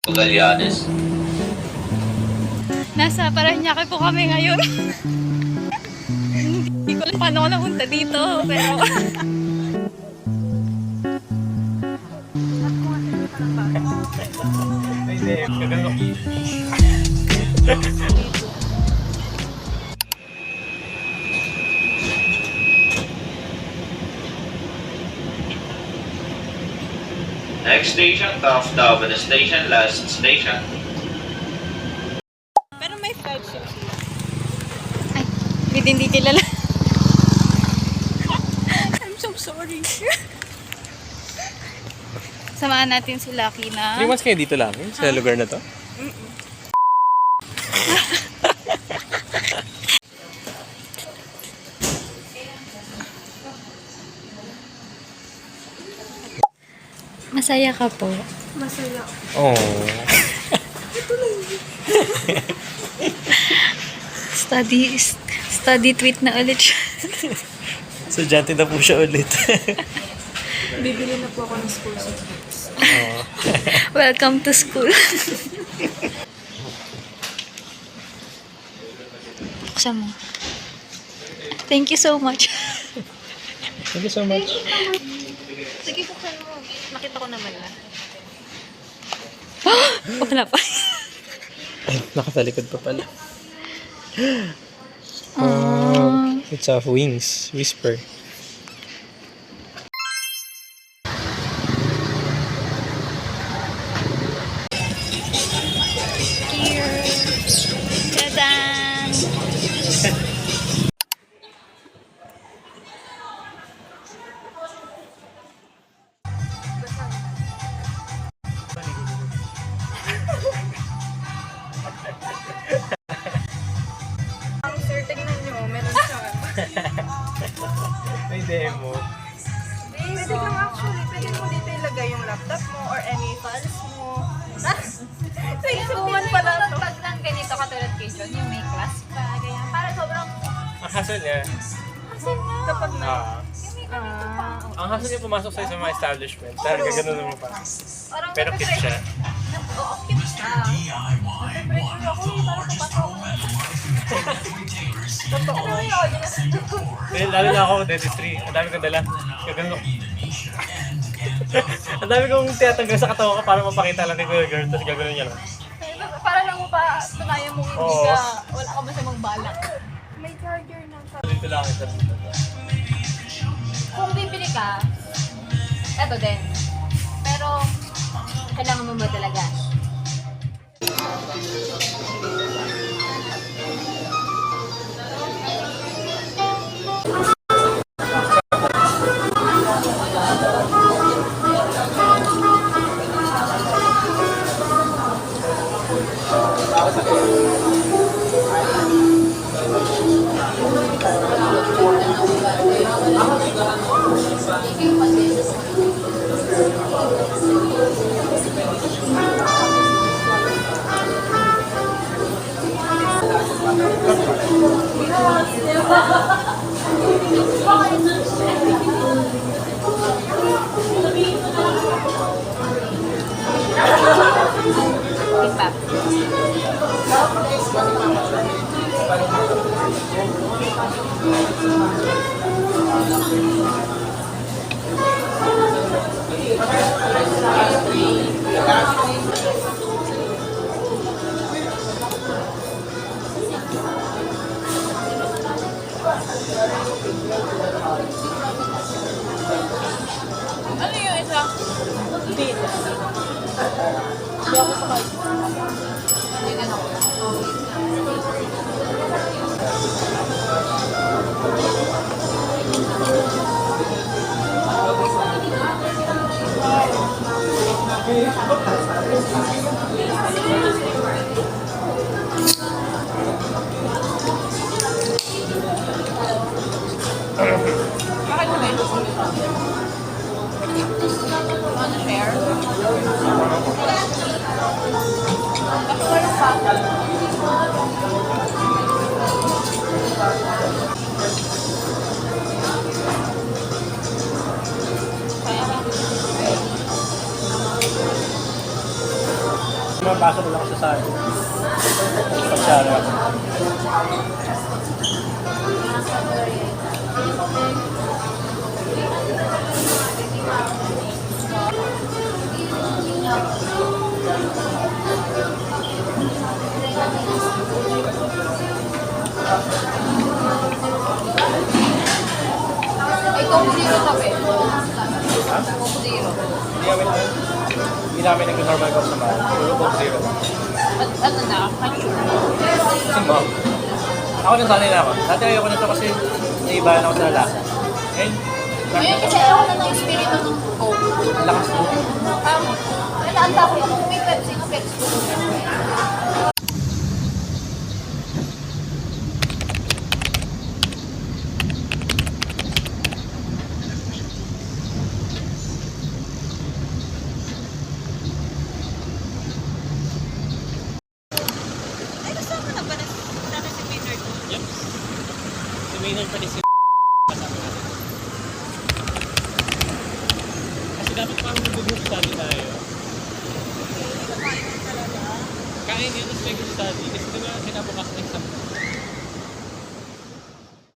Magallanes. Nasa Parañaque po kami ngayon. Hindi ko alam paano ako napunta dito, pero... Next station, Taft-Davan Station, last station. Pero may flagship sila. Ay, hindi kilala. I'm so sorry. Samahan natin si Lucky na... 3 months kayo dito lang sa lugar na to? Masaya ka po. Masaya. Oh. Study tweet na ulit siya. Estudyante na po siya ulit. Bibili na po ako ng school supplies. Oh. Welcome to school. Buksan mo. Thank you so much. Thank you so much. Sige, buksan mo. Nakita ko naman na. Wala pa. Ay, nakatalikod pa pala. Oh, it's a wings. Whisper. Cheers! Tadaan! Ang sir, tingnan nyo, meron siya. May demo. Pwede kang actually, pwede mo dito ilagay yung laptop mo or any files mo. Tingnan pala to. Pag lang ganito katulad kay John, yung may class pa, ganyan. Para sobrang Ang hassle niya. Kapag na. Ang hassle niya pumasok sa isang mga establishment. Dahil gagano naman pa. parang Pero cute siya. Oo, cute siya. Pressure ako, parang papasok. Totoo. Dahil lalo na ako, dentistry. Ang dami kong dala. Gagano. Ang dami kong tiyatanggal sa katawan ko para mapakita lang kay Kuya Girl. Tapos gagano niya lang. Para lang mo pa tunayan mo hindi Oo. ka, wala ka masamang balak. May charger ng Dito lang ako sa dito. Kung bibili ka, eto din. Pero, kailangan mo ba talaga? Kimbap. Ano yung isa? mapasok ko lang sa saan. Pag-share ako. Ay, Coke Zero tabi. Ha? Coke Zero. Hindi namin nag-normal coke naman. Puro Coke Zero. At ano na, mature. Kasi mo. Ako din sanay na ako. Dati ayoko nito kasi naibahan ako sa lasa. And, Ngayon kasi ako na ng espiritu ng Coke. ang lakas mo. Nataanda ko yung may Pepsi ng Pepsi. Ay, kasama na ba natin si Peter ko? Yep. Si Maynard pati si kasama natin. Kasi dapat parang nag-group study tayo. Kain yun, tapos may group study. Kasi diba kinabukas ng exam